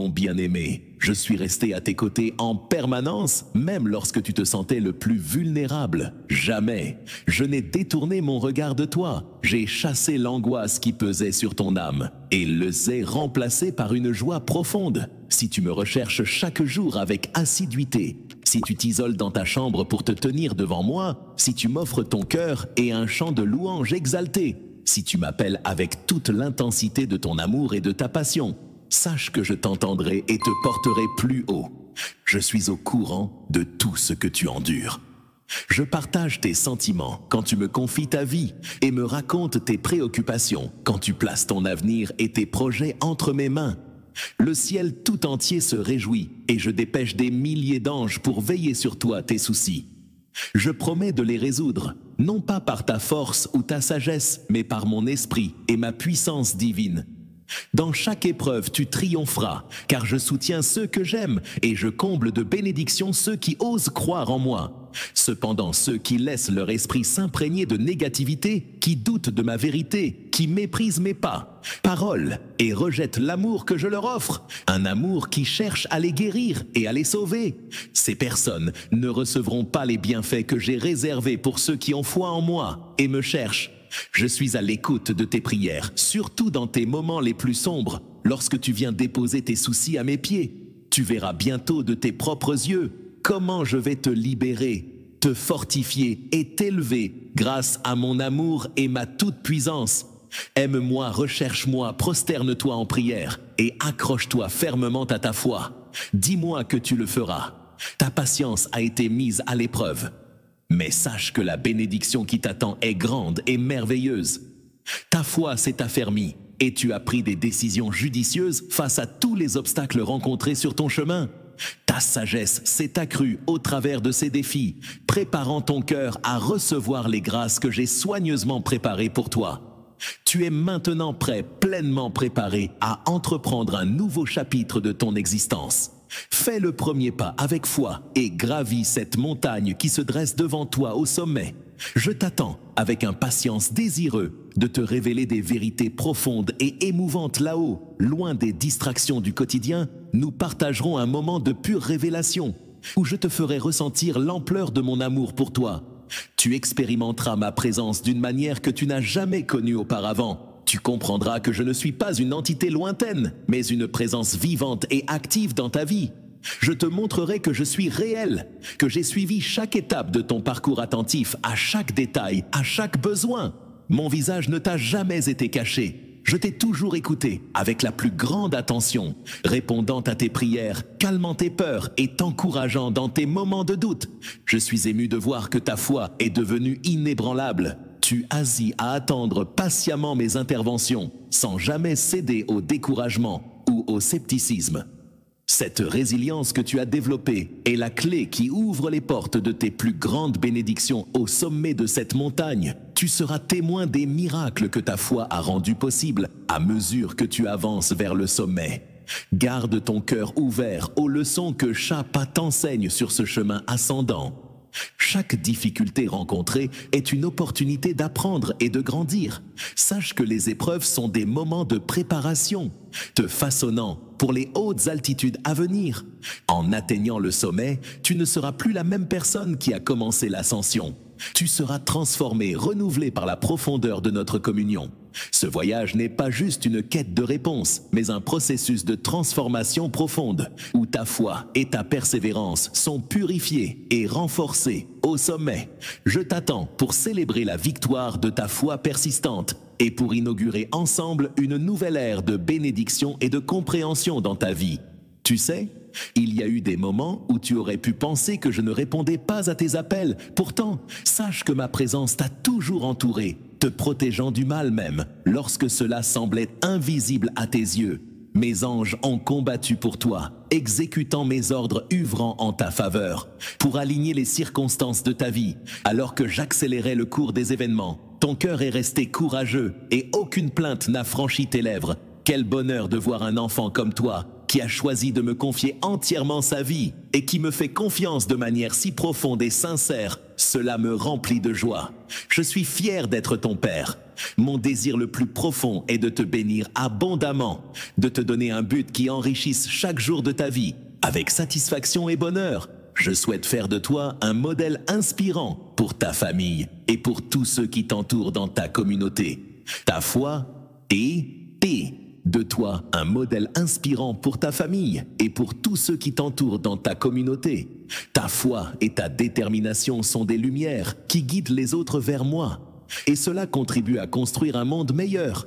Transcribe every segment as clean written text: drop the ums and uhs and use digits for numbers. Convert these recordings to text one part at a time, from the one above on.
Mon bien-aimé, je suis resté à tes côtés en permanence, même lorsque tu te sentais le plus vulnérable. Jamais je n'ai détourné mon regard de toi. J'ai chassé l'angoisse qui pesait sur ton âme et les ai remplacés par une joie profonde. Si tu me recherches chaque jour avec assiduité, si tu t'isoles dans ta chambre pour te tenir devant moi, si tu m'offres ton cœur et un chant de louange exalté, si tu m'appelles avec toute l'intensité de ton amour et de ta passion, sache que je t'entendrai et te porterai plus haut. Je suis au courant de tout ce que tu endures. Je partage tes sentiments quand tu me confies ta vie et me racontes tes préoccupations quand tu places ton avenir et tes projets entre mes mains. Le ciel tout entier se réjouit et je dépêche des milliers d'anges pour veiller sur toi tes soucis. Je promets de les résoudre, non pas par ta force ou ta sagesse, mais par mon esprit et ma puissance divine. Dans chaque épreuve, tu triompheras, car je soutiens ceux que j'aime et je comble de bénédictions ceux qui osent croire en moi. Cependant, ceux qui laissent leur esprit s'imprégner de négativité, qui doutent de ma vérité, qui méprisent mes pas, paroles et rejettent l'amour que je leur offre, un amour qui cherche à les guérir et à les sauver, ces personnes ne recevront pas les bienfaits que j'ai réservés pour ceux qui ont foi en moi et me cherchent. Je suis à l'écoute de tes prières, surtout dans tes moments les plus sombres, lorsque tu viens déposer tes soucis à mes pieds. Tu verras bientôt de tes propres yeux comment je vais te libérer, te fortifier et t'élever grâce à mon amour et ma toute-puissance. Aime-moi, recherche-moi, prosterne-toi en prière et accroche-toi fermement à ta foi. Dis-moi que tu le feras. Ta patience a été mise à l'épreuve. Mais sache que la bénédiction qui t'attend est grande et merveilleuse. Ta foi s'est affermie et tu as pris des décisions judicieuses face à tous les obstacles rencontrés sur ton chemin. Ta sagesse s'est accrue au travers de ces défis, préparant ton cœur à recevoir les grâces que j'ai soigneusement préparées pour toi. Tu es maintenant prêt, pleinement préparé à entreprendre un nouveau chapitre de ton existence. Fais le premier pas avec foi et gravis cette montagne qui se dresse devant toi au sommet. Je t'attends avec impatience désireux de te révéler des vérités profondes et émouvantes là-haut. Loin des distractions du quotidien, nous partagerons un moment de pure révélation où je te ferai ressentir l'ampleur de mon amour pour toi. Tu expérimenteras ma présence d'une manière que tu n'as jamais connue auparavant. Tu comprendras que je ne suis pas une entité lointaine, mais une présence vivante et active dans ta vie. Je te montrerai que je suis réel, que j'ai suivi chaque étape de ton parcours attentif, à chaque détail, à chaque besoin. Mon visage ne t'a jamais été caché. Je t'ai toujours écouté avec la plus grande attention, répondant à tes prières, calmant tes peurs et t'encourageant dans tes moments de doute. Je suis ému de voir que ta foi est devenue inébranlable. Tu asis à attendre patiemment mes interventions, sans jamais céder au découragement ou au scepticisme. Cette résilience que tu as développée est la clé qui ouvre les portes de tes plus grandes bénédictions au sommet de cette montagne. Tu seras témoin des miracles que ta foi a rendus possibles à mesure que tu avances vers le sommet. Garde ton cœur ouvert aux leçons que Chapa t'enseigne sur ce chemin ascendant. Chaque difficulté rencontrée est une opportunité d'apprendre et de grandir. Sache que les épreuves sont des moments de préparation, te façonnant pour les hautes altitudes à venir. En atteignant le sommet, tu ne seras plus la même personne qui a commencé l'ascension. Tu seras transformé, renouvelé par la profondeur de notre communion. Ce voyage n'est pas juste une quête de réponse, mais un processus de transformation profonde, où ta foi et ta persévérance sont purifiées et renforcées au sommet. Je t'attends pour célébrer la victoire de ta foi persistante et pour inaugurer ensemble une nouvelle ère de bénédiction et de compréhension dans ta vie. Tu sais, il y a eu des moments où tu aurais pu penser que je ne répondais pas à tes appels. Pourtant, sache que ma présence t'a toujours entouré, te protégeant du mal même, lorsque cela semblait invisible à tes yeux. Mes anges ont combattu pour toi, exécutant mes ordres œuvrant en ta faveur, pour aligner les circonstances de ta vie, alors que j'accélérais le cours des événements. Ton cœur est resté courageux et aucune plainte n'a franchi tes lèvres. Quel bonheur de voir un enfant comme toi, qui a choisi de me confier entièrement sa vie et qui me fait confiance de manière si profonde et sincère. Cela me remplit de joie. Je suis fier d'être ton père. Mon désir le plus profond est de te bénir abondamment, de te donner un but qui enrichisse chaque jour de ta vie, avec satisfaction et bonheur. Je souhaite faire de toi un modèle inspirant pour ta famille et pour tous ceux qui t'entourent dans ta communauté. Ta foi de toi un modèle inspirant pour ta famille et pour tous ceux qui t'entourent dans ta communauté. Ta foi et ta détermination sont des lumières qui guident les autres vers moi. Et cela contribue à construire un monde meilleur.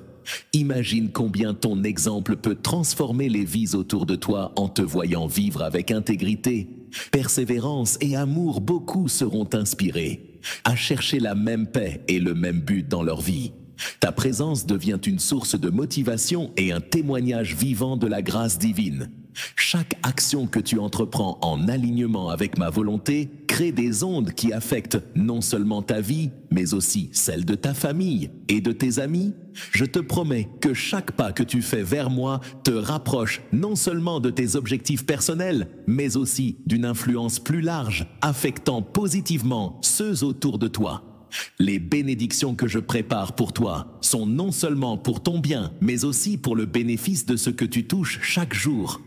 Imagine combien ton exemple peut transformer les vies autour de toi en te voyant vivre avec intégrité, persévérance et amour. Beaucoup seront inspirés à chercher la même paix et le même but dans leur vie. Ta présence devient une source de motivation et un témoignage vivant de la grâce divine. Chaque action que tu entreprends en alignement avec ma volonté crée des ondes qui affectent non seulement ta vie, mais aussi celle de ta famille et de tes amis. Je te promets que chaque pas que tu fais vers moi te rapproche non seulement de tes objectifs personnels, mais aussi d'une influence plus large, affectant positivement ceux autour de toi. Les bénédictions que je prépare pour toi sont non seulement pour ton bien, mais aussi pour le bénéfice de ce que tu touches chaque jour.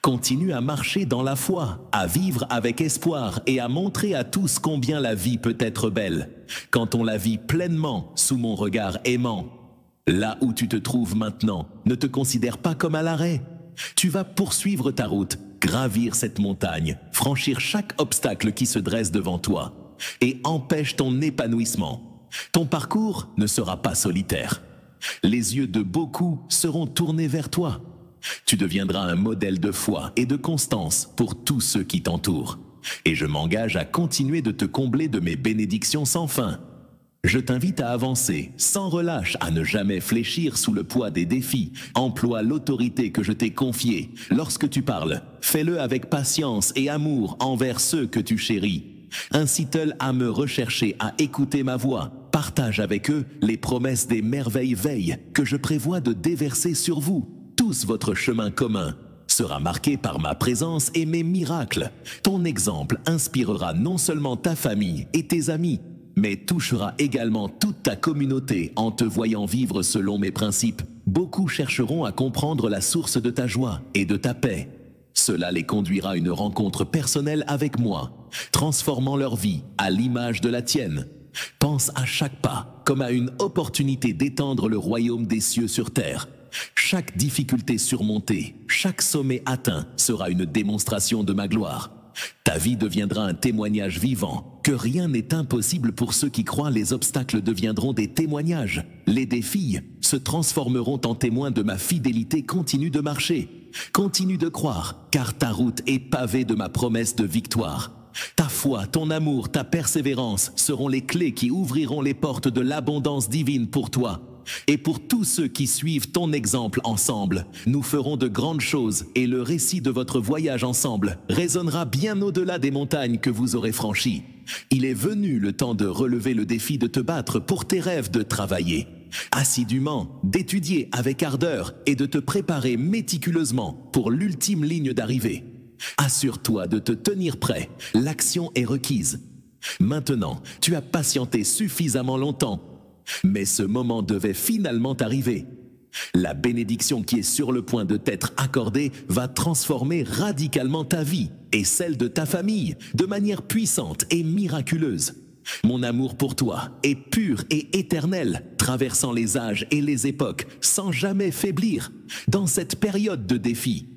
Continue à marcher dans la foi, à vivre avec espoir et à montrer à tous combien la vie peut être belle, quand on la vit pleinement sous mon regard aimant. Là où tu te trouves maintenant, ne te considère pas comme à l'arrêt. Tu vas poursuivre ta route, gravir cette montagne, franchir chaque obstacle qui se dresse devant toi et empêche ton épanouissement. Ton parcours ne sera pas solitaire. Les yeux de beaucoup seront tournés vers toi. Tu deviendras un modèle de foi et de constance pour tous ceux qui t'entourent. Et je m'engage à continuer de te combler de mes bénédictions sans fin. Je t'invite à avancer sans relâche, à ne jamais fléchir sous le poids des défis. Emploie l'autorité que je t'ai confiée. Lorsque tu parles, fais-le avec patience et amour envers ceux que tu chéris. Incite-les à me rechercher, à écouter ma voix. Partage avec eux les promesses des merveilles veilles que je prévois de déverser sur vous. Tous votre chemin commun sera marqué par ma présence et mes miracles. Ton exemple inspirera non seulement ta famille et tes amis, mais touchera également toute ta communauté en te voyant vivre selon mes principes. Beaucoup chercheront à comprendre la source de ta joie et de ta paix. Cela les conduira à une rencontre personnelle avec moi, transformant leur vie à l'image de la tienne. Pense à chaque pas comme à une opportunité d'étendre le royaume des cieux sur terre. Chaque difficulté surmontée, chaque sommet atteint sera une démonstration de ma gloire. Ta vie deviendra un témoignage vivant, que rien n'est impossible pour ceux qui croient. Les obstacles deviendront des témoignages. Les défis se transformeront en témoins de ma fidélité. Continue de marcher, continue de croire, car ta route est pavée de ma promesse de victoire. Ta foi, ton amour, ta persévérance seront les clés qui ouvriront les portes de l'abondance divine pour toi. Et pour tous ceux qui suivent ton exemple ensemble, nous ferons de grandes choses et le récit de votre voyage ensemble résonnera bien au-delà des montagnes que vous aurez franchies. Il est venu le temps de relever le défi de te battre pour tes rêves, de travailler assidûment, d'étudier avec ardeur et de te préparer méticuleusement pour l'ultime ligne d'arrivée. Assure-toi de te tenir prêt, l'action est requise. Maintenant, tu as patienté suffisamment longtemps. Mais ce moment devait finalement arriver. La bénédiction qui est sur le point de t'être accordée va transformer radicalement ta vie et celle de ta famille de manière puissante et miraculeuse. Mon amour pour toi est pur et éternel, traversant les âges et les époques sans jamais faiblir. Dans cette période de défi,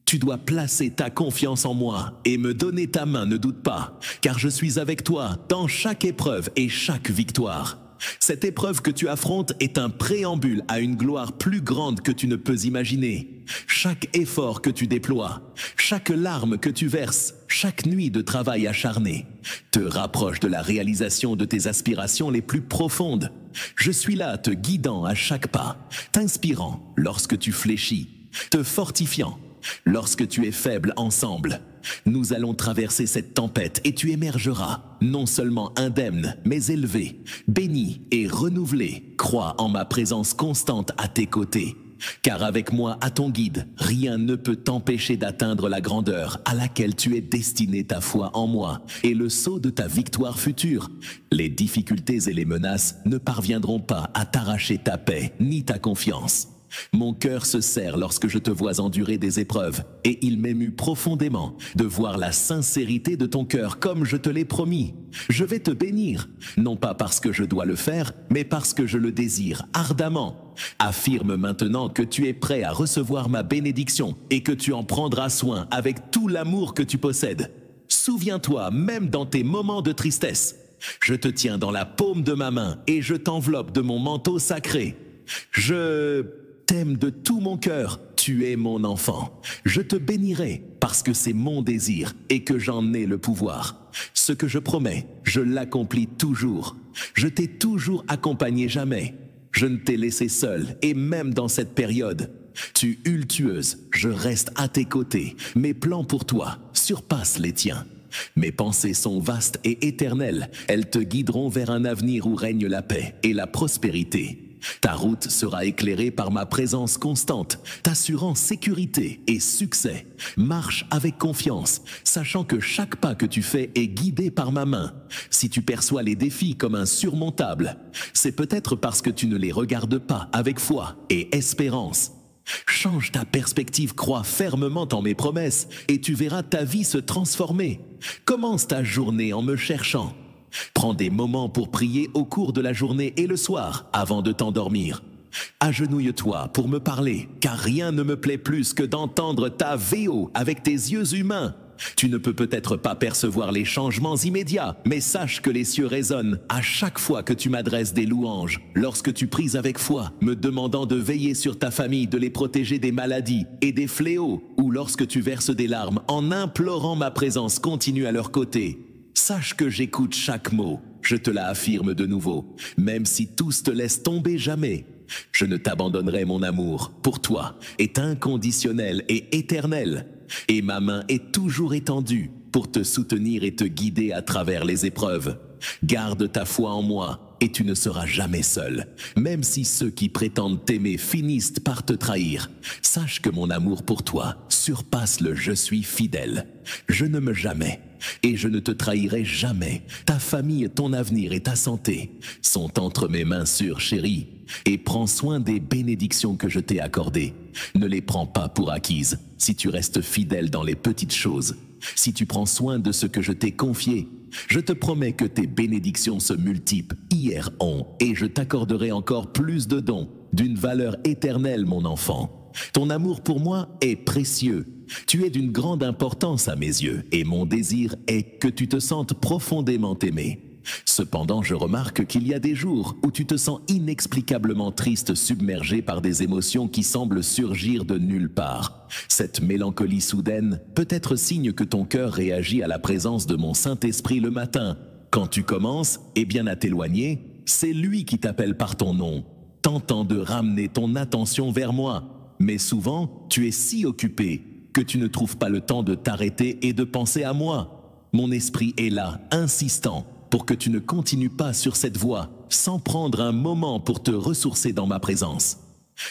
tu dois placer ta confiance en moi et me donner ta main, ne doute pas, car je suis avec toi dans chaque épreuve et chaque victoire. Cette épreuve que tu affrontes est un préambule à une gloire plus grande que tu ne peux imaginer. Chaque effort que tu déploies, chaque larme que tu verses, chaque nuit de travail acharné te rapproche de la réalisation de tes aspirations les plus profondes. Je suis là te guidant à chaque pas, t'inspirant lorsque tu fléchis, te fortifiant lorsque tu es faible. Ensemble, nous allons traverser cette tempête et tu émergeras, non seulement indemne, mais élevé, béni et renouvelé. Crois en ma présence constante à tes côtés. Car avec moi à ton guide, rien ne peut t'empêcher d'atteindre la grandeur à laquelle tu es destiné ta foi en moi et le sceau de ta victoire future. Les difficultés et les menaces ne parviendront pas à t'arracher ta paix ni ta confiance. Mon cœur se serre lorsque je te vois endurer des épreuves, et il m'émue profondément de voir la sincérité de ton cœur comme je te l'ai promis. Je vais te bénir, non pas parce que je dois le faire, mais parce que je le désire ardemment. Affirme maintenant que tu es prêt à recevoir ma bénédiction et que tu en prendras soin avec tout l'amour que tu possèdes. Souviens-toi, même dans tes moments de tristesse, je te tiens dans la paume de ma main et je t'enveloppe de mon manteau sacré. Je t'aime de tout mon cœur, tu es mon enfant. Je te bénirai parce que c'est mon désir et que j'en ai le pouvoir. Ce que je promets, je l'accomplis toujours. Je t'ai toujours accompagné, jamais. Je ne t'ai laissé seul et même dans cette période. Tu ultueuse, je reste à tes côtés. Mes plans pour toi surpassent les tiens. Mes pensées sont vastes et éternelles. Elles te guideront vers un avenir où règne la paix et la prospérité. Ta route sera éclairée par ma présence constante, t'assurant sécurité et succès. Marche avec confiance, sachant que chaque pas que tu fais est guidé par ma main. Si tu perçois les défis comme insurmontables, c'est peut-être parce que tu ne les regardes pas avec foi et espérance. Change ta perspective, crois fermement en mes promesses et tu verras ta vie se transformer. Commence ta journée en me cherchant. Prends des moments pour prier au cours de la journée et le soir avant de t'endormir. Agenouille-toi pour me parler, car rien ne me plaît plus que d'entendre ta VO avec tes yeux humains. Tu ne peux peut-être pas percevoir les changements immédiats, mais sache que les cieux résonnent à chaque fois que tu m'adresses des louanges, lorsque tu pries avec foi, me demandant de veiller sur ta famille, de les protéger des maladies et des fléaux, ou lorsque tu verses des larmes en implorant ma présence continue à leur côté. Sache que j'écoute chaque mot, je te l'affirme de nouveau, même si tous te laissent tomber jamais. Je ne t'abandonnerai, mon amour, pour toi, est inconditionnel et éternel, et ma main est toujours étendue pour te soutenir et te guider à travers les épreuves. Garde ta foi en moi, et tu ne seras jamais seul, même si ceux qui prétendent t'aimer finissent par te trahir. Sache que mon amour pour toi surpasse le « je suis fidèle ». Je ne me jamais, et je ne te trahirai jamais. Ta famille, ton avenir et ta santé sont entre mes mains sûres, chérie, et prends soin des bénédictions que je t'ai accordées. Ne les prends pas pour acquises si tu restes fidèle dans les petites choses. Si tu prends soin de ce que je t'ai confié, je te promets que tes bénédictions se multiplieront et je t'accorderai encore plus de dons d'une valeur éternelle, mon enfant. Ton amour pour moi est précieux. Tu es d'une grande importance à mes yeux et mon désir est que tu te sentes profondément aimé. Cependant, je remarque qu'il y a des jours où tu te sens inexplicablement triste, submergé par des émotions qui semblent surgir de nulle part. Cette mélancolie soudaine peut être signe que ton cœur réagit à la présence de mon Saint-Esprit le matin. Quand tu commences, et bien à t'éloigner, c'est lui qui t'appelle par ton nom, tentant de ramener ton attention vers moi. Mais souvent, tu es si occupé que tu ne trouves pas le temps de t'arrêter et de penser à moi. Mon esprit est là, insistant, pour que tu ne continues pas sur cette voie, sans prendre un moment pour te ressourcer dans ma présence.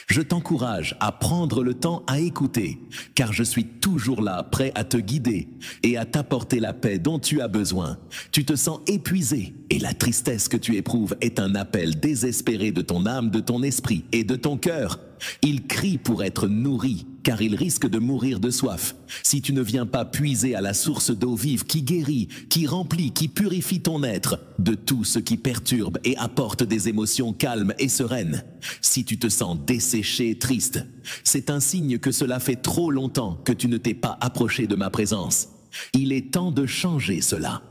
Je t'encourage à prendre le temps à écouter, car je suis toujours là, prêt à te guider et à t'apporter la paix dont tu as besoin. Tu te sens épuisé, et la tristesse que tu éprouves est un appel désespéré de ton âme, de ton esprit et de ton cœur. Il crie pour être nourri, car il risque de mourir de soif. Si tu ne viens pas puiser à la source d'eau vive qui guérit, qui remplit, qui purifie ton être de tout ce qui perturbe et apporte des émotions calmes et sereines. Si tu te sens desséché, triste, c'est un signe que cela fait trop longtemps que tu ne t'es pas approché de ma présence. Il est temps de changer cela.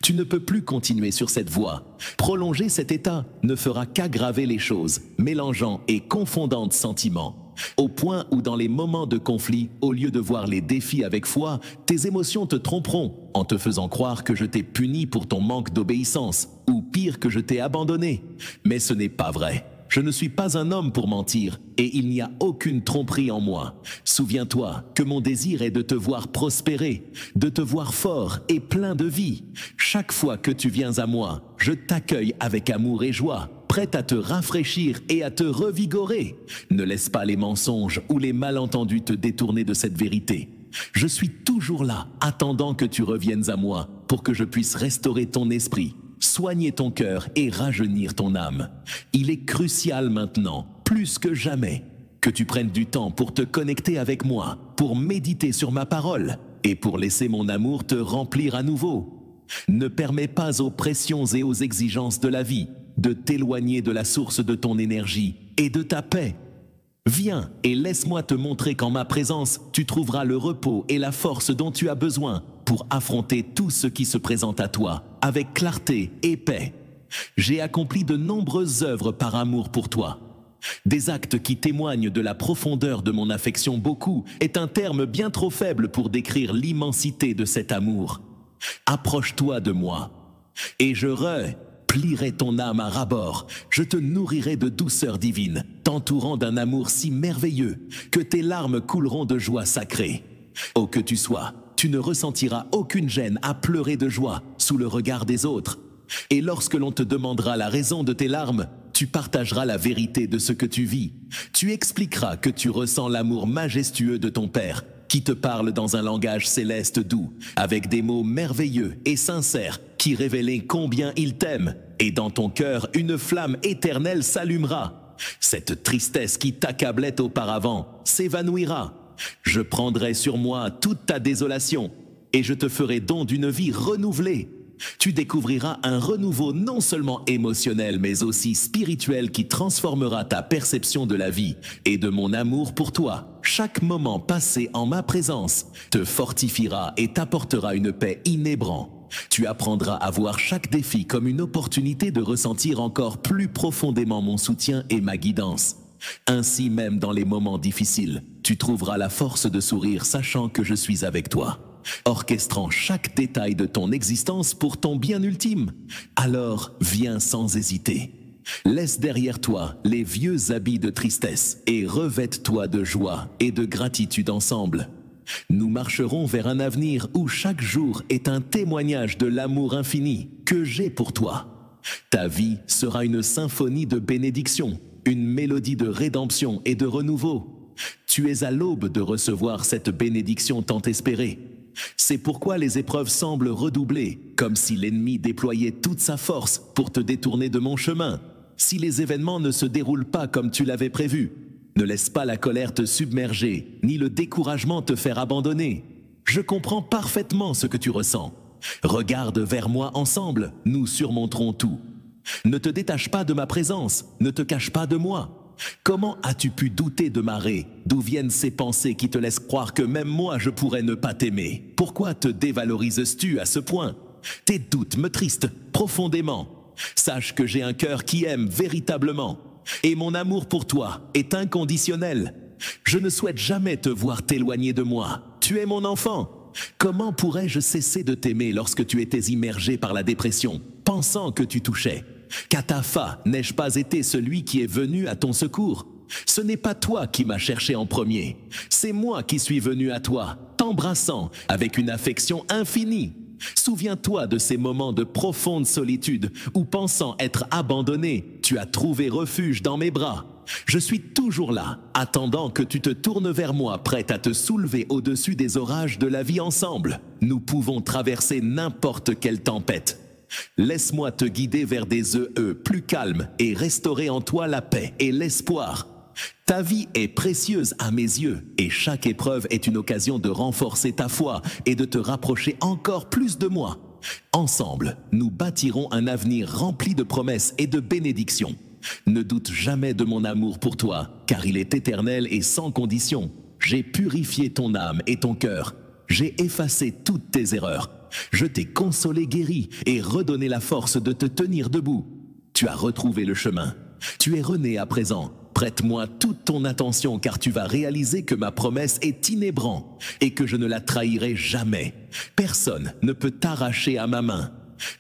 Tu ne peux plus continuer sur cette voie. Prolonger cet état ne fera qu'aggraver les choses, mélangeant et confondant sentiments, au point où dans les moments de conflit, au lieu de voir les défis avec foi, tes émotions te tromperont en te faisant croire que je t'ai puni pour ton manque d'obéissance, ou pire que je t'ai abandonné. Mais ce n'est pas vrai. Je ne suis pas un homme pour mentir, et il n'y a aucune tromperie en moi. Souviens-toi que mon désir est de te voir prospérer, de te voir fort et plein de vie. Chaque fois que tu viens à moi, je t'accueille avec amour et joie. prête à te rafraîchir et à te revigorer. Ne laisse pas les mensonges ou les malentendus te détourner de cette vérité. Je suis toujours là, attendant que tu reviennes à moi, pour que je puisse restaurer ton esprit, soigner ton cœur et rajeunir ton âme. Il est crucial maintenant, plus que jamais, que tu prennes du temps pour te connecter avec moi, pour méditer sur ma parole et pour laisser mon amour te remplir à nouveau. Ne permets pas aux pressions et aux exigences de la vie de t'éloigner de la source de ton énergie et de ta paix. Viens et laisse-moi te montrer qu'en ma présence, tu trouveras le repos et la force dont tu as besoin pour affronter tout ce qui se présente à toi avec clarté et paix. J'ai accompli de nombreuses œuvres par amour pour toi. Des actes qui témoignent de la profondeur de mon affection. Beaucoup est un terme bien trop faible pour décrire l'immensité de cet amour. Approche-toi de moi et je plierai ton âme à ras-bord. Je te nourrirai de douceur divine, t'entourant d'un amour si merveilleux que tes larmes couleront de joie sacrée. Où que tu sois, tu ne ressentiras aucune gêne à pleurer de joie sous le regard des autres. Et lorsque l'on te demandera la raison de tes larmes, tu partageras la vérité de ce que tu vis. Tu expliqueras que tu ressens l'amour majestueux de ton Père, qui te parle dans un langage céleste doux, avec des mots merveilleux et sincères qui révèlent combien il t'aime, et dans ton cœur, une flamme éternelle s'allumera. Cette tristesse qui t'accablait auparavant s'évanouira. Je prendrai sur moi toute ta désolation, et je te ferai don d'une vie renouvelée. Tu découvriras un renouveau non seulement émotionnel, mais aussi spirituel qui transformera ta perception de la vie et de mon amour pour toi. Chaque moment passé en ma présence te fortifiera et t'apportera une paix inébranlable. Tu apprendras à voir chaque défi comme une opportunité de ressentir encore plus profondément mon soutien et ma guidance. Ainsi, même dans les moments difficiles, tu trouveras la force de sourire sachant que je suis avec toi, orchestrant chaque détail de ton existence pour ton bien ultime. Alors, viens sans hésiter. Laisse derrière toi les vieux habits de tristesse et revête-toi de joie et de gratitude ensemble. Nous marcherons vers un avenir où chaque jour est un témoignage de l'amour infini que j'ai pour toi. Ta vie sera une symphonie de bénédiction, une mélodie de rédemption et de renouveau. Tu es à l'aube de recevoir cette bénédiction tant espérée. C'est pourquoi les épreuves semblent redoubler, comme si l'ennemi déployait toute sa force pour te détourner de mon chemin. Si les événements ne se déroulent pas comme tu l'avais prévu, ne laisse pas la colère te submerger, ni le découragement te faire abandonner. Je comprends parfaitement ce que tu ressens. Regarde vers moi ensemble, nous surmonterons tout. Ne te détache pas de ma présence, ne te cache pas de moi. Comment as-tu pu douter de Marée? D'où viennent ces pensées qui te laissent croire que même moi je pourrais ne pas t'aimer? Pourquoi te dévalorises-tu à ce point? Tes doutes me tristent profondément. Sache que j'ai un cœur qui aime véritablement. Et mon amour pour toi est inconditionnel. Je ne souhaite jamais te voir t'éloigner de moi. Tu es mon enfant. Comment pourrais-je cesser de t'aimer lorsque tu étais immergé par la dépression, pensant que tu touchais? Katafa, n'ai-je pas été celui qui est venu à ton secours? Ce n'est pas toi qui m'as cherché en premier. C'est moi qui suis venu à toi, t'embrassant avec une affection infinie. Souviens-toi de ces moments de profonde solitude où, pensant être abandonné, tu as trouvé refuge dans mes bras. Je suis toujours là, attendant que tu te tournes vers moi, prête à te soulever au-dessus des orages de la vie ensemble. Nous pouvons traverser n'importe quelle tempête. Laisse-moi te guider vers des eaux plus calmes et restaurer en toi la paix et l'espoir. Ta vie est précieuse à mes yeux et chaque épreuve est une occasion de renforcer ta foi et de te rapprocher encore plus de moi. Ensemble, nous bâtirons un avenir rempli de promesses et de bénédictions. Ne doute jamais de mon amour pour toi, car il est éternel et sans condition. J'ai purifié ton âme et ton cœur. J'ai effacé toutes tes erreurs. Je t'ai consolé, guéri et redonné la force de te tenir debout. Tu as retrouvé le chemin. Tu es rené à présent. Prête-moi toute ton attention car tu vas réaliser que ma promesse est inébranlable et que je ne la trahirai jamais. Personne ne peut t'arracher à ma main.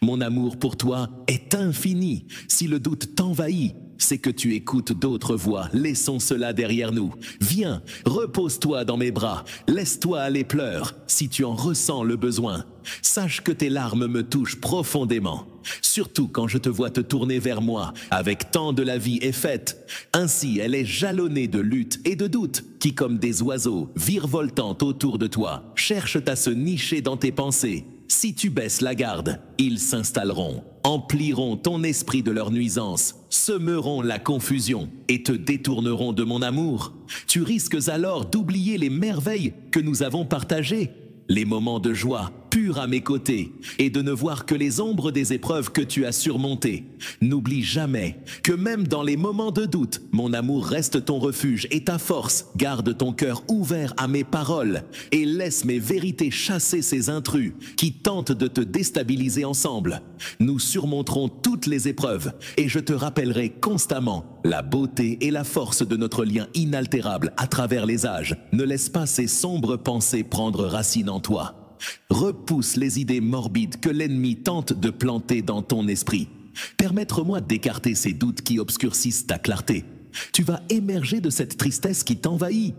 Mon amour pour toi est infini. Si le doute t'envahit, c'est que tu écoutes d'autres voix. Laissons cela derrière nous. Viens, repose-toi dans mes bras. Laisse-toi aller pleurer si tu en ressens le besoin. Sache que tes larmes me touchent profondément. surtout quand je te vois te tourner vers moi avec tant de la vie est faite. Ainsi, elle est jalonnée de luttes et de doutes qui, comme des oiseaux virevoltant autour de toi, cherchent à se nicher dans tes pensées. Si tu baisses la garde, ils s'installeront, empliront ton esprit de leur nuisance, semeront la confusion et te détourneront de mon amour. Tu risques alors d'oublier les merveilles que nous avons partagées, les moments de joie purs à mes côtés, et de ne voir que les ombres des épreuves que tu as surmontées. N'oublie jamais que même dans les moments de doute, mon amour reste ton refuge et ta force. Garde ton cœur ouvert à mes paroles et laisse mes vérités chasser ces intrus qui tentent de te déstabiliser ensemble. Nous surmonterons toutes les épreuves et je te rappellerai constamment la beauté et la force de notre lien inaltérable à travers les âges. Ne laisse pas ces sombres pensées prendre racine en toi. Repousse les idées morbides que l'ennemi tente de planter dans ton esprit. Permets-moi d'écarter ces doutes qui obscurcissent ta clarté. Tu vas émerger de cette tristesse qui t'envahit.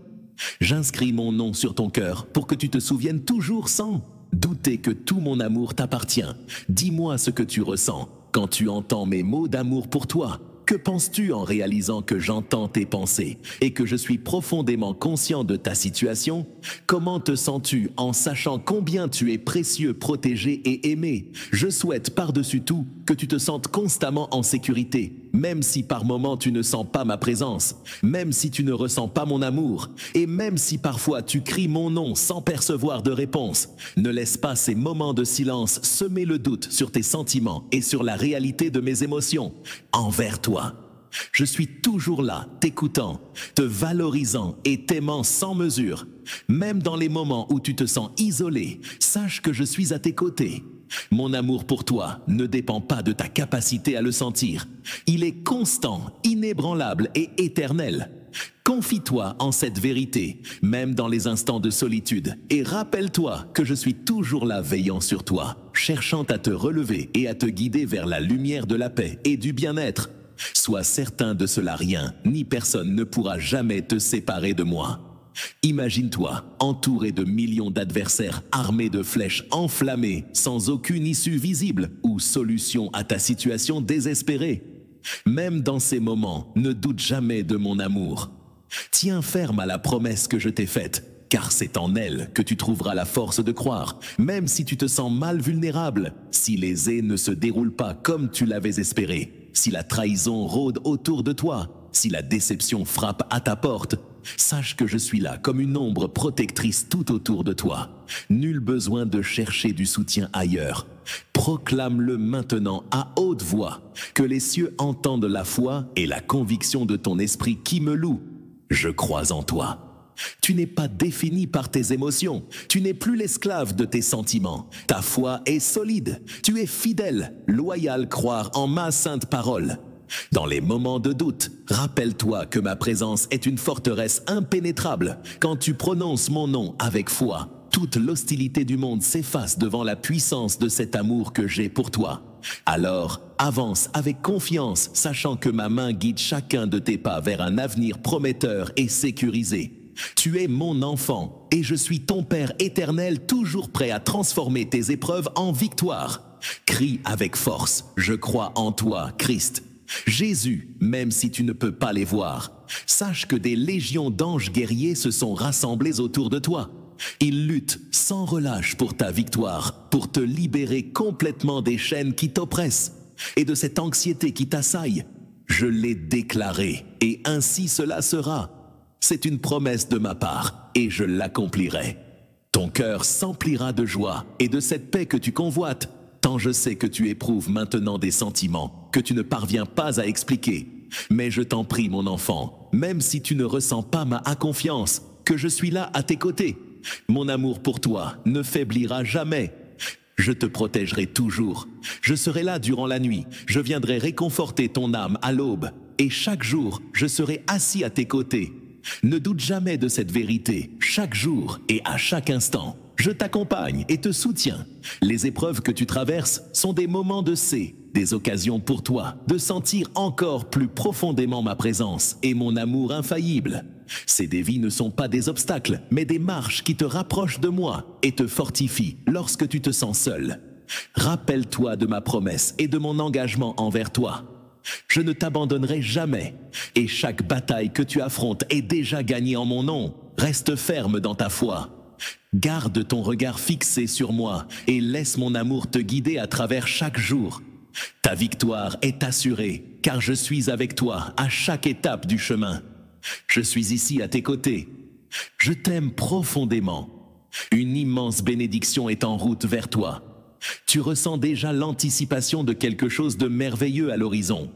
J'inscris mon nom sur ton cœur pour que tu te souviennes toujours sans douter que tout mon amour t'appartient. Dis-moi ce que tu ressens quand tu entends mes mots d'amour pour toi. Que penses-tu en réalisant que j'entends tes pensées et que je suis profondément conscient de ta situation? Comment te sens-tu en sachant combien tu es précieux, protégé et aimé? Je souhaite par-dessus tout que tu te sentes constamment en sécurité, même si par moments tu ne sens pas ma présence, même si tu ne ressens pas mon amour, et même si parfois tu cries mon nom sans percevoir de réponse. Ne laisse pas ces moments de silence semer le doute sur tes sentiments et sur la réalité de mes émotions envers toi. Je suis toujours là, t'écoutant, te valorisant et t'aimant sans mesure. Même dans les moments où tu te sens isolé, sache que je suis à tes côtés. Mon amour pour toi ne dépend pas de ta capacité à le sentir. Il est constant, inébranlable et éternel. Confie-toi en cette vérité, même dans les instants de solitude, et rappelle-toi que je suis toujours là veillant sur toi, cherchant à te relever et à te guider vers la lumière de la paix et du bien-être. Sois certain de cela, rien ni personne ne pourra jamais te séparer de moi. Imagine-toi entouré de millions d'adversaires armés de flèches enflammées, sans aucune issue visible ou solution à ta situation désespérée. Même dans ces moments, ne doute jamais de mon amour. Tiens ferme à la promesse que je t'ai faite, car c'est en elle que tu trouveras la force de croire, même si tu te sens mal vulnérable, si les ais ne se déroulent pas comme tu l'avais espéré, si la trahison rôde autour de toi, si la déception frappe à ta porte. Sache que je suis là comme une ombre protectrice tout autour de toi. Nul besoin de chercher du soutien ailleurs. Proclame-le maintenant à haute voix, que les cieux entendent la foi et la conviction de ton esprit qui me loue. Je crois en toi. Tu n'es pas défini par tes émotions, tu n'es plus l'esclave de tes sentiments. Ta foi est solide, tu es fidèle, loyal, croire en ma sainte parole. Dans les moments de doute, rappelle-toi que ma présence est une forteresse impénétrable. Quand tu prononces mon nom avec foi, toute l'hostilité du monde s'efface devant la puissance de cet amour que j'ai pour toi. Alors, avance avec confiance, sachant que ma main guide chacun de tes pas vers un avenir prometteur et sécurisé. Tu es mon enfant, et je suis ton Père éternel, toujours prêt à transformer tes épreuves en victoire. Crie avec force, je crois en toi, Christ. Jésus, même si tu ne peux pas les voir, sache que des légions d'anges guerriers se sont rassemblés autour de toi. Ils luttent sans relâche pour ta victoire, pour te libérer complètement des chaînes qui t'oppressent et de cette anxiété qui t'assaille. Je l'ai déclaré, et ainsi cela sera. C'est une promesse de ma part, et je l'accomplirai. Ton cœur s'emplira de joie et de cette paix que tu convoites, tant je sais que tu éprouves maintenant des sentiments que tu ne parviens pas à expliquer. Mais je t'en prie, mon enfant, même si tu ne ressens pas ma confiance, que je suis là à tes côtés. Mon amour pour toi ne faiblira jamais. Je te protégerai toujours. Je serai là durant la nuit. Je viendrai réconforter ton âme à l'aube. Et chaque jour, je serai assis à tes côtés. Ne doute jamais de cette vérité, chaque jour et à chaque instant. Je t'accompagne et te soutiens. Les épreuves que tu traverses sont des moments de des occasions pour toi de sentir encore plus profondément ma présence et mon amour infaillible. Ces défis ne sont pas des obstacles, mais des marches qui te rapprochent de moi et te fortifient lorsque tu te sens seul. Rappelle-toi de ma promesse et de mon engagement envers toi. Je ne t'abandonnerai jamais, et chaque bataille que tu affrontes est déjà gagnée en mon nom. Reste ferme dans ta foi. Garde ton regard fixé sur moi et laisse mon amour te guider à travers chaque jour. Ta victoire est assurée, car je suis avec toi à chaque étape du chemin. Je suis ici à tes côtés. Je t'aime profondément. Une immense bénédiction est en route vers toi. Tu ressens déjà l'anticipation de quelque chose de merveilleux à l'horizon.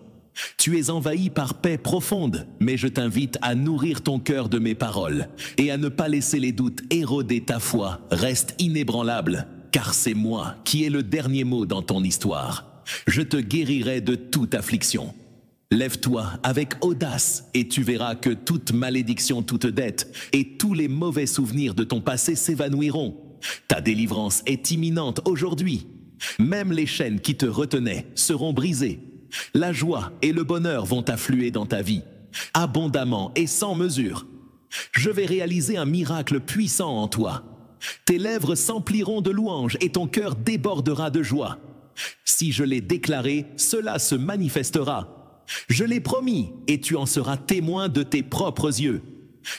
Tu es envahi par paix profonde, mais je t'invite à nourrir ton cœur de mes paroles et à ne pas laisser les doutes éroder ta foi. Reste inébranlable, car c'est moi qui ai le dernier mot dans ton histoire. Je te guérirai de toute affliction. Lève-toi avec audace et tu verras que toute malédiction, toute dette et tous les mauvais souvenirs de ton passé s'évanouiront. Ta délivrance est imminente aujourd'hui. Même les chaînes qui te retenaient seront brisées. La joie et le bonheur vont affluer dans ta vie, abondamment et sans mesure. Je vais réaliser un miracle puissant en toi. Tes lèvres s'empliront de louanges et ton cœur débordera de joie. Si je l'ai déclaré, cela se manifestera. Je l'ai promis et tu en seras témoin de tes propres yeux.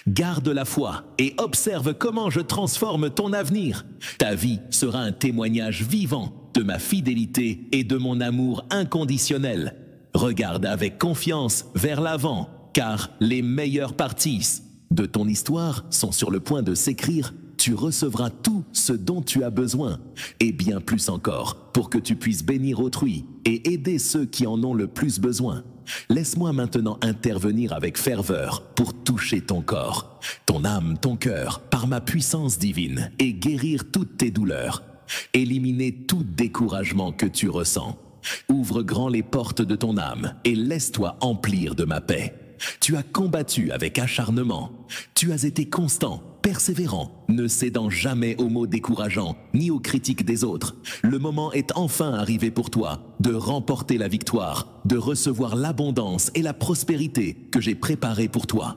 Garde la foi et observe comment je transforme ton avenir. Ta vie sera un témoignage vivant de ma fidélité et de mon amour inconditionnel. Regarde avec confiance vers l'avant, car les meilleures parties de ton histoire sont sur le point de s'écrire. Tu recevras tout ce dont tu as besoin, et bien plus encore, pour que tu puisses bénir autrui et aider ceux qui en ont le plus besoin. Laisse-moi maintenant intervenir avec ferveur pour toucher ton corps, ton âme, ton cœur, par ma puissance divine et guérir toutes tes douleurs. Éliminer tout découragement que tu ressens. Ouvre grand les portes de ton âme et laisse-toi emplir de ma paix. Tu as combattu avec acharnement. Tu as été constant, persévérant, ne cédant jamais aux mots décourageants ni aux critiques des autres. Le moment est enfin arrivé pour toi de remporter la victoire, de recevoir l'abondance et la prospérité que j'ai préparée pour toi.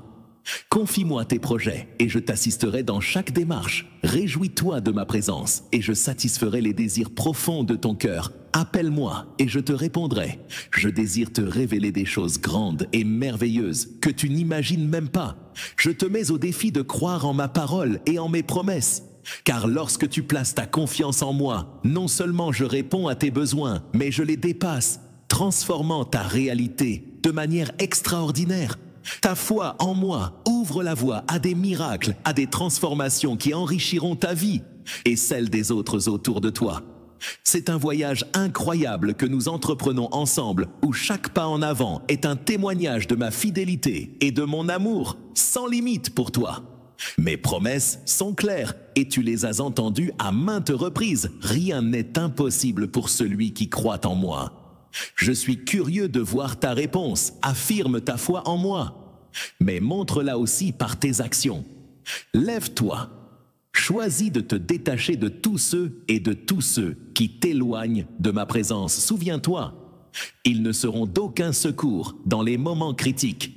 Confie-moi tes projets et je t'assisterai dans chaque démarche. Réjouis-toi de ma présence et je satisferai les désirs profonds de ton cœur. Appelle-moi et je te répondrai. Je désire te révéler des choses grandes et merveilleuses que tu n'imagines même pas. Je te mets au défi de croire en ma parole et en mes promesses. Car lorsque tu places ta confiance en moi, non seulement je réponds à tes besoins, mais je les dépasse, transformant ta réalité de manière extraordinaire. Ta foi en moi ouvre la voie à des miracles, à des transformations qui enrichiront ta vie et celle des autres autour de toi. C'est un voyage incroyable que nous entreprenons ensemble où chaque pas en avant est un témoignage de ma fidélité et de mon amour sans limite pour toi. Mes promesses sont claires et tu les as entendues à maintes reprises. Rien n'est impossible pour celui qui croit en moi. Je suis curieux de voir ta réponse. Affirme ta foi en moi, mais montre-la aussi par tes actions. Lève-toi. Choisis de te détacher de tous ceux et de tous ceux qui t'éloignent de ma présence. Souviens-toi, ils ne seront d'aucun secours dans les moments critiques.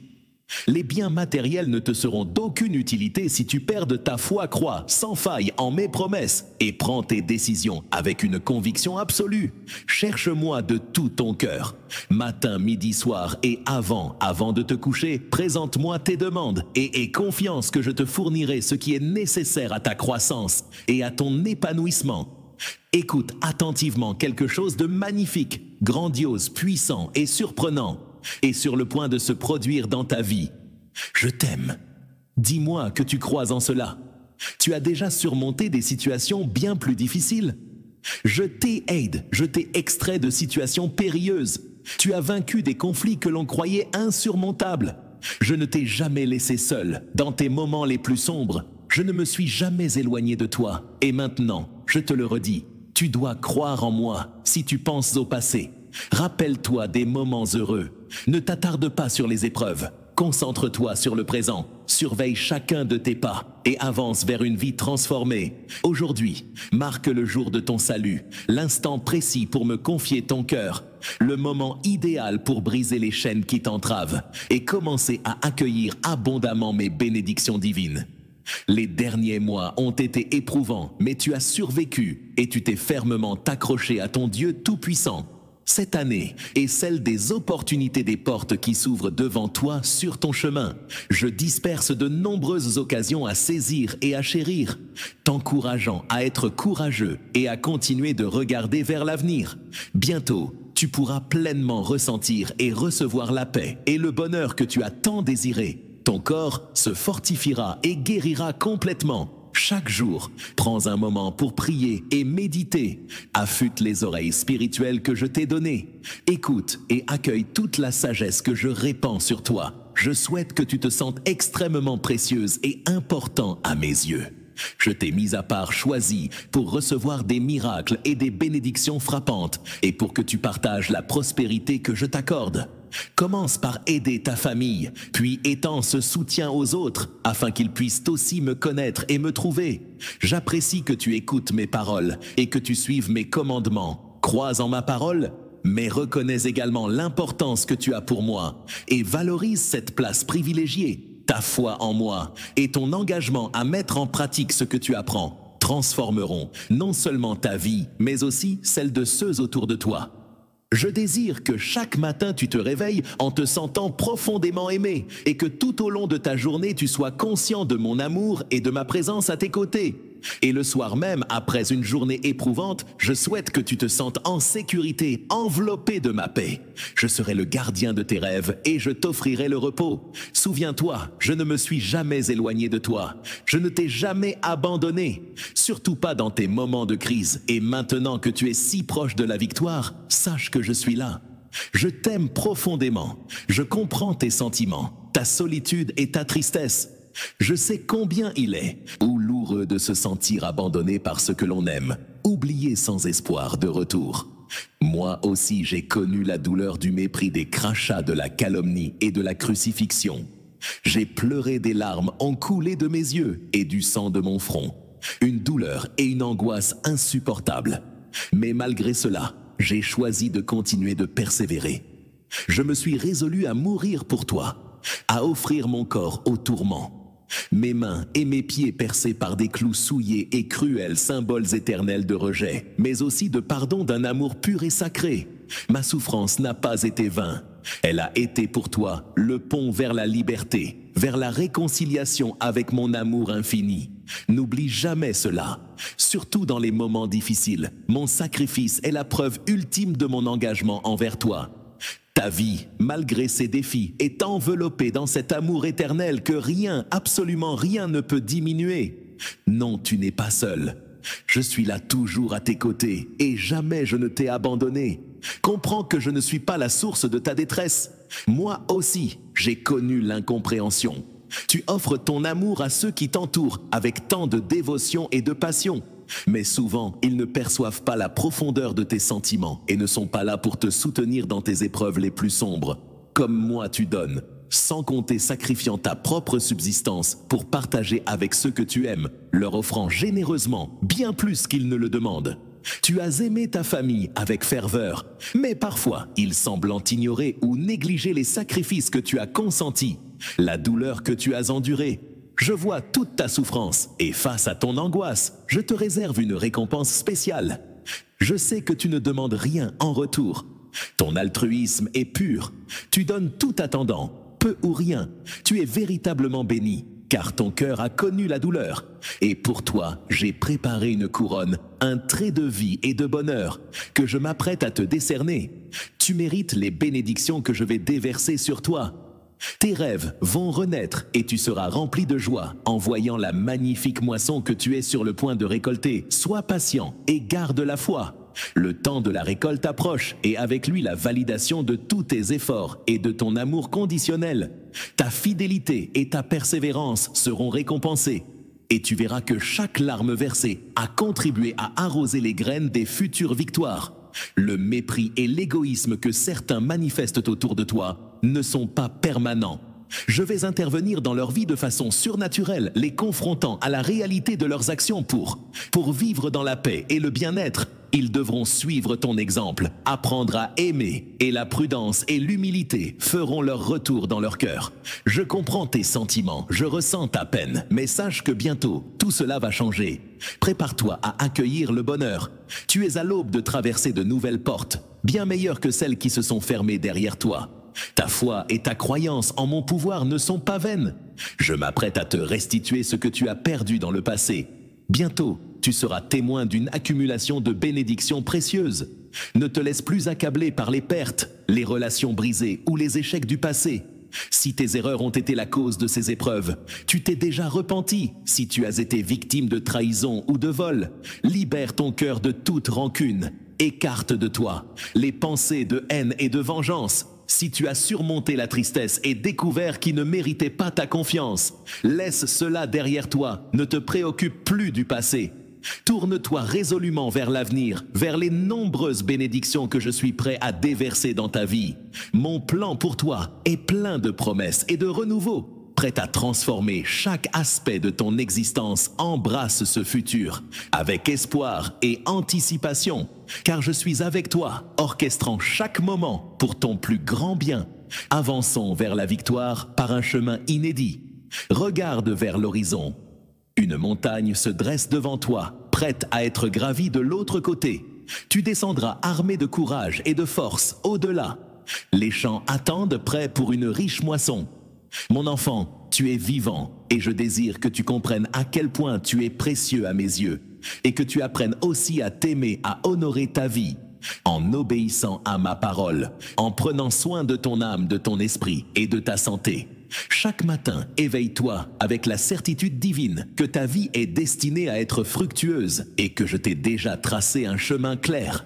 Les biens matériels ne te seront d'aucune utilité si tu perds de ta foi. Crois sans faille en mes promesses et prends tes décisions avec une conviction absolue. Cherche-moi de tout ton cœur. Matin, midi, soir et avant de te coucher, présente-moi tes demandes et aie confiance que je te fournirai ce qui est nécessaire à ta croissance et à ton épanouissement. Écoute attentivement quelque chose de magnifique, grandiose, puissant et surprenant est sur le point de se produire dans ta vie. Je t'aime. Dis-moi que tu crois en cela. Tu as déjà surmonté des situations bien plus difficiles. Je t'ai aidé, je t'ai extrait de situations périlleuses. Tu as vaincu des conflits que l'on croyait insurmontables. Je ne t'ai jamais laissé seul dans tes moments les plus sombres. Je ne me suis jamais éloigné de toi. Et maintenant, je te le redis, tu dois croire en moi si tu penses au passé. Rappelle-toi des moments heureux. Ne t'attarde pas sur les épreuves. Concentre-toi sur le présent. Surveille chacun de tes pas et avance vers une vie transformée. Aujourd'hui, marque le jour de ton salut, l'instant précis pour me confier ton cœur, le moment idéal pour briser les chaînes qui t'entravent et commencer à accueillir abondamment mes bénédictions divines. Les derniers mois ont été éprouvants, mais tu as survécu et tu t'es fermement accroché à ton Dieu Tout-Puissant. Cette année est celle des opportunités des portes qui s'ouvrent devant toi sur ton chemin. Je disperse de nombreuses occasions à saisir et à chérir, t'encourageant à être courageux et à continuer de regarder vers l'avenir. Bientôt, tu pourras pleinement ressentir et recevoir la paix et le bonheur que tu as tant désiré. Ton corps se fortifiera et guérira complètement. Chaque jour, prends un moment pour prier et méditer. Affûte les oreilles spirituelles que je t'ai données. Écoute et accueille toute la sagesse que je répands sur toi. Je souhaite que tu te sentes extrêmement précieuse et important à mes yeux. Je t'ai mis à part choisi pour recevoir des miracles et des bénédictions frappantes et pour que tu partages la prospérité que je t'accorde. Commence par aider ta famille, puis étends ce soutien aux autres afin qu'ils puissent aussi me connaître et me trouver. J'apprécie que tu écoutes mes paroles et que tu suives mes commandements. Crois en ma parole, mais reconnais également l'importance que tu as pour moi et valorise cette place privilégiée. Ta foi en moi et ton engagement à mettre en pratique ce que tu apprends transformeront non seulement ta vie, mais aussi celle de ceux autour de toi. Je désire que chaque matin tu te réveilles en te sentant profondément aimé et que tout au long de ta journée tu sois conscient de mon amour et de ma présence à tes côtés. Et le soir même, après une journée éprouvante, je souhaite que tu te sentes en sécurité, enveloppé de ma paix. Je serai le gardien de tes rêves et je t'offrirai le repos. Souviens-toi, je ne me suis jamais éloigné de toi. Je ne t'ai jamais abandonné, surtout pas dans tes moments de crise. Et maintenant que tu es si proche de la victoire, sache que je suis là. Je t'aime profondément. Je comprends tes sentiments, ta solitude et ta tristesse. Je sais combien il est douloureux de se sentir abandonné par ce que l'on aime, oublié sans espoir de retour. Moi aussi j'ai connu la douleur du mépris, des crachats, de la calomnie et de la crucifixion. J'ai pleuré, des larmes ont coulé de mes yeux et du sang de mon front. Une douleur et une angoisse insupportables. Mais malgré cela, j'ai choisi de continuer de persévérer. Je me suis résolu à mourir pour toi, à offrir mon corps au tourment. Mes mains et mes pieds percés par des clous souillés et cruels, symboles éternels de rejet, mais aussi de pardon, d'un amour pur et sacré. Ma souffrance n'a pas été vaine. Elle a été pour toi le pont vers la liberté, vers la réconciliation avec mon amour infini. N'oublie jamais cela. Surtout dans les moments difficiles, mon sacrifice est la preuve ultime de mon engagement envers toi. Ta vie, malgré ces défis, est enveloppée dans cet amour éternel que rien, absolument rien ne peut diminuer. Non, tu n'es pas seul. Je suis là toujours à tes côtés et jamais je ne t'ai abandonné. Comprends que je ne suis pas la source de ta détresse. Moi aussi, j'ai connu l'incompréhension. Tu offres ton amour à ceux qui t'entourent avec tant de dévotion et de passion. Mais souvent, ils ne perçoivent pas la profondeur de tes sentiments et ne sont pas là pour te soutenir dans tes épreuves les plus sombres. Comme moi, tu donnes, sans compter sacrifiant ta propre subsistance pour partager avec ceux que tu aimes, leur offrant généreusement, bien plus qu'ils ne le demandent. Tu as aimé ta famille avec ferveur, mais parfois, ils semblent ignorer ou négliger les sacrifices que tu as consentis, la douleur que tu as endurée. Je vois toute ta souffrance et face à ton angoisse, je te réserve une récompense spéciale. Je sais que tu ne demandes rien en retour. Ton altruisme est pur. Tu donnes tout attendant, peu ou rien. Tu es véritablement béni, car ton cœur a connu la douleur. Et pour toi, j'ai préparé une couronne, un trait de vie et de bonheur que je m'apprête à te décerner. Tu mérites les bénédictions que je vais déverser sur toi. Tes rêves vont renaître et tu seras rempli de joie en voyant la magnifique moisson que tu es sur le point de récolter. Sois patient et garde la foi. Le temps de la récolte approche et avec lui la validation de tous tes efforts et de ton amour conditionnel. Ta fidélité et ta persévérance seront récompensées. Et tu verras que chaque larme versée a contribué à arroser les graines des futures victoires. Le mépris et l'égoïsme que certains manifestent autour de toi ne sont pas permanents. Je vais intervenir dans leur vie de façon surnaturelle, les confrontant à la réalité de leurs actions pour vivre dans la paix et le bien-être. Ils devront suivre ton exemple, apprendre à aimer, et la prudence et l'humilité feront leur retour dans leur cœur. Je comprends tes sentiments, je ressens ta peine, mais sache que bientôt, tout cela va changer. Prépare-toi à accueillir le bonheur. Tu es à l'aube de traverser de nouvelles portes, bien meilleures que celles qui se sont fermées derrière toi. Ta foi et ta croyance en mon pouvoir ne sont pas vaines. Je m'apprête à te restituer ce que tu as perdu dans le passé. Bientôt, tu seras témoin d'une accumulation de bénédictions précieuses. Ne te laisse plus accabler par les pertes, les relations brisées ou les échecs du passé. Si tes erreurs ont été la cause de ces épreuves, tu t'es déjà repenti. Si tu as été victime de trahison ou de vol, libère ton cœur de toute rancune. Écarte de toi les pensées de haine et de vengeance. Si tu as surmonté la tristesse et découvert qui ne méritait pas ta confiance, laisse cela derrière toi, ne te préoccupe plus du passé. Tourne-toi résolument vers l'avenir, vers les nombreuses bénédictions que je suis prêt à déverser dans ta vie. Mon plan pour toi est plein de promesses et de renouveau. Prêt à transformer chaque aspect de ton existence, embrasse ce futur avec espoir et anticipation, car je suis avec toi, orchestrant chaque moment pour ton plus grand bien. Avançons vers la victoire par un chemin inédit. Regarde vers l'horizon. Une montagne se dresse devant toi, prête à être gravie de l'autre côté. Tu descendras armé de courage et de force au-delà. Les champs attendent prêts pour une riche moisson. Mon enfant, tu es vivant et je désire que tu comprennes à quel point tu es précieux à mes yeux et que tu apprennes aussi à t'aimer, à honorer ta vie en obéissant à ma parole, en prenant soin de ton âme, de ton esprit et de ta santé. Chaque matin, éveille-toi avec la certitude divine que ta vie est destinée à être fructueuse et que je t'ai déjà tracé un chemin clair.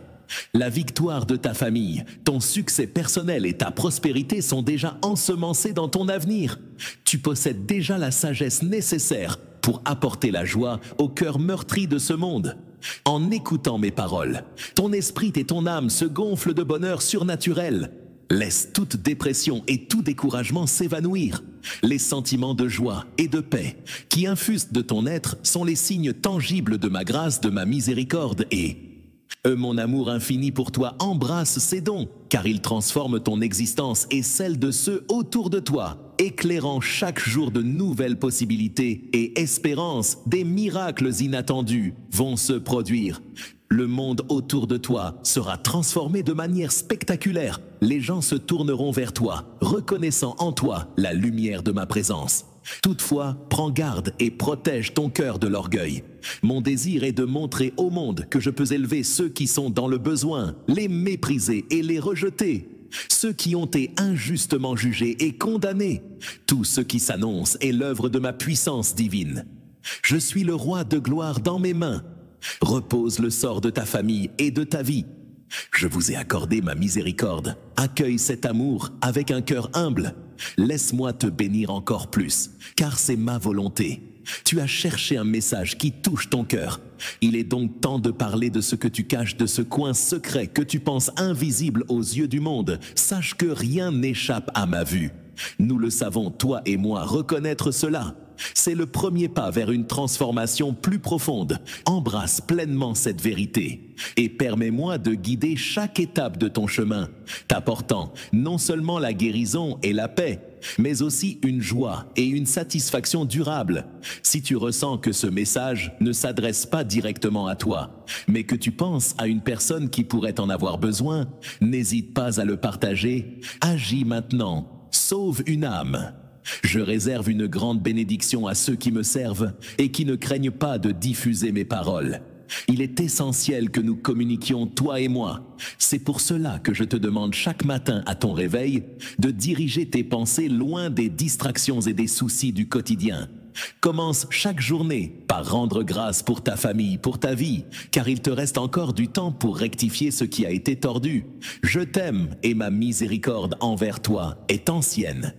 La victoire de ta famille, ton succès personnel et ta prospérité sont déjà ensemencés dans ton avenir. Tu possèdes déjà la sagesse nécessaire pour apporter la joie au cœur meurtri de ce monde. En écoutant mes paroles, ton esprit et ton âme se gonflent de bonheur surnaturel. Laisse toute dépression et tout découragement s'évanouir. Les sentiments de joie et de paix qui infusent de ton être sont les signes tangibles de ma grâce, de ma miséricorde et... Mon amour infini pour toi embrasse ces dons, car ils transforment ton existence et celle de ceux autour de toi, éclairant chaque jour de nouvelles possibilités et espérances. Des miracles inattendus vont se produire. Le monde autour de toi sera transformé de manière spectaculaire. Les gens se tourneront vers toi, reconnaissant en toi la lumière de ma présence. Toutefois, prends garde et protège ton cœur de l'orgueil. Mon désir est de montrer au monde que je peux élever ceux qui sont dans le besoin, les mépriser et les rejeter. Ceux qui ont été injustement jugés et condamnés. Tout ce qui s'annonce est l'œuvre de ma puissance divine. Je suis le roi de gloire dans mes mains. Repose le sort de ta famille et de ta vie. Je vous ai accordé ma miséricorde. Accueille cet amour avec un cœur humble. Laisse-moi te bénir encore plus, car c'est ma volonté. Tu as cherché un message qui touche ton cœur. Il est donc temps de parler de ce que tu caches, de ce coin secret que tu penses invisible aux yeux du monde. Sache que rien n'échappe à ma vue. Nous le savons, toi et moi, reconnaître cela. C'est le premier pas vers une transformation plus profonde. Embrasse pleinement cette vérité et permets-moi de guider chaque étape de ton chemin, t'apportant non seulement la guérison et la paix, mais aussi une joie et une satisfaction durable. Si tu ressens que ce message ne s'adresse pas directement à toi, mais que tu penses à une personne qui pourrait en avoir besoin, n'hésite pas à le partager. Agis maintenant, sauve une âme. Je réserve une grande bénédiction à ceux qui me servent et qui ne craignent pas de diffuser mes paroles. Il est essentiel que nous communiquions, toi et moi. C'est pour cela que je te demande chaque matin à ton réveil de diriger tes pensées loin des distractions et des soucis du quotidien. Commence chaque journée par rendre grâce pour ta famille, pour ta vie, car il te reste encore du temps pour rectifier ce qui a été tordu. Je t'aime et ma miséricorde envers toi est ancienne.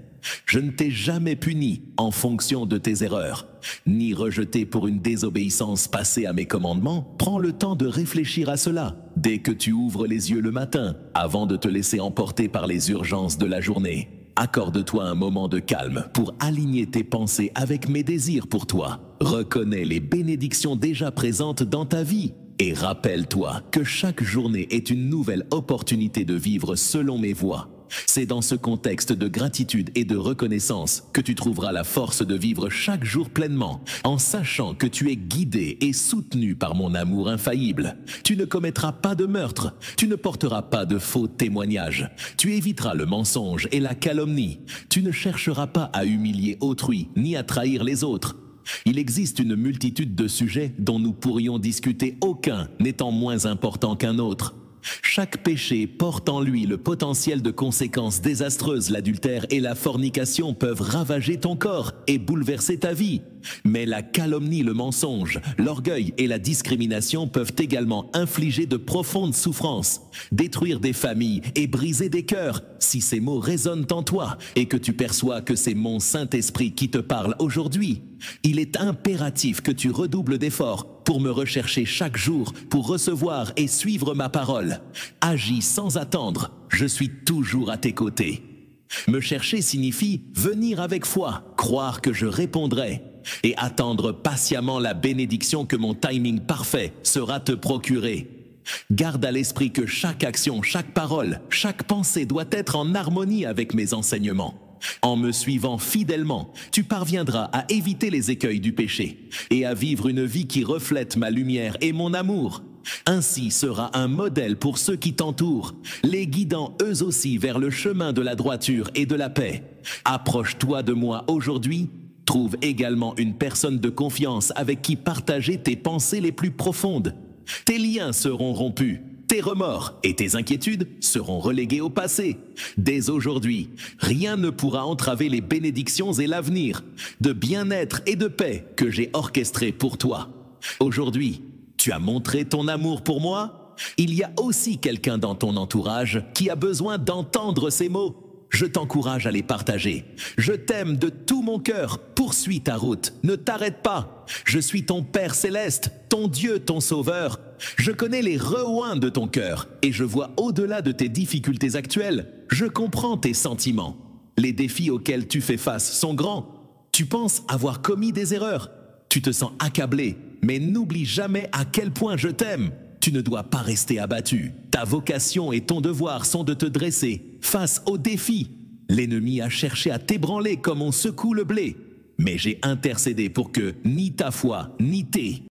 Je ne t'ai jamais puni en fonction de tes erreurs, ni rejeté pour une désobéissance passée à mes commandements. Prends le temps de réfléchir à cela dès que tu ouvres les yeux le matin, avant de te laisser emporter par les urgences de la journée. Accorde-toi un moment de calme pour aligner tes pensées avec mes désirs pour toi. Reconnais les bénédictions déjà présentes dans ta vie Et rappelle-toi que chaque journée est une nouvelle opportunité de vivre selon mes voies. C'est dans ce contexte de gratitude et de reconnaissance que tu trouveras la force de vivre chaque jour pleinement, en sachant que tu es guidé et soutenu par mon amour infaillible. Tu ne commettras pas de meurtre, tu ne porteras pas de faux témoignages, tu éviteras le mensonge et la calomnie, tu ne chercheras pas à humilier autrui ni à trahir les autres. Il existe une multitude de sujets dont nous pourrions discuter, aucun n'étant moins important qu'un autre. Chaque péché porte en lui le potentiel de conséquences désastreuses. L'adultère et la fornication peuvent ravager ton corps et bouleverser ta vie. Mais la calomnie, le mensonge, l'orgueil et la discrimination peuvent également infliger de profondes souffrances, détruire des familles et briser des cœurs. Si ces mots résonnent en toi et que tu perçois que c'est mon Saint-Esprit qui te parle aujourd'hui, il est impératif que tu redoubles d'efforts pour me rechercher chaque jour, pour recevoir et suivre ma parole. Agis sans attendre, je suis toujours à tes côtés. Me chercher signifie venir avec foi, croire que je répondrai et attendre patiemment la bénédiction que mon timing parfait sera te procurer. Garde à l'esprit que chaque action, chaque parole, chaque pensée doit être en harmonie avec mes enseignements. En me suivant fidèlement, tu parviendras à éviter les écueils du péché et à vivre une vie qui reflète ma lumière et mon amour. Ainsi sera un modèle pour ceux qui t'entourent, les guidant eux aussi vers le chemin de la droiture et de la paix. Approche-toi de moi aujourd'hui, trouve également une personne de confiance avec qui partager tes pensées les plus profondes. Tes liens seront rompus. Tes remords et tes inquiétudes seront relégués au passé. Dès aujourd'hui, rien ne pourra entraver les bénédictions et l'avenir de bien-être et de paix que j'ai orchestré pour toi. Aujourd'hui, tu as montré ton amour pour moi. Il y a aussi quelqu'un dans ton entourage qui a besoin d'entendre ces mots. Je t'encourage à les partager. Je t'aime de tout mon cœur. Poursuis ta route. Ne t'arrête pas. Je suis ton Père céleste, ton Dieu, ton Sauveur. Je connais les recoins de ton cœur et je vois au-delà de tes difficultés actuelles. Je comprends tes sentiments. Les défis auxquels tu fais face sont grands. Tu penses avoir commis des erreurs. Tu te sens accablé, mais n'oublie jamais à quel point je t'aime. Tu ne dois pas rester abattu. Ta vocation et ton devoir sont de te dresser face aux défis. L'ennemi a cherché à t'ébranler comme on secoue le blé. Mais j'ai intercédé pour que ni ta foi, ni tes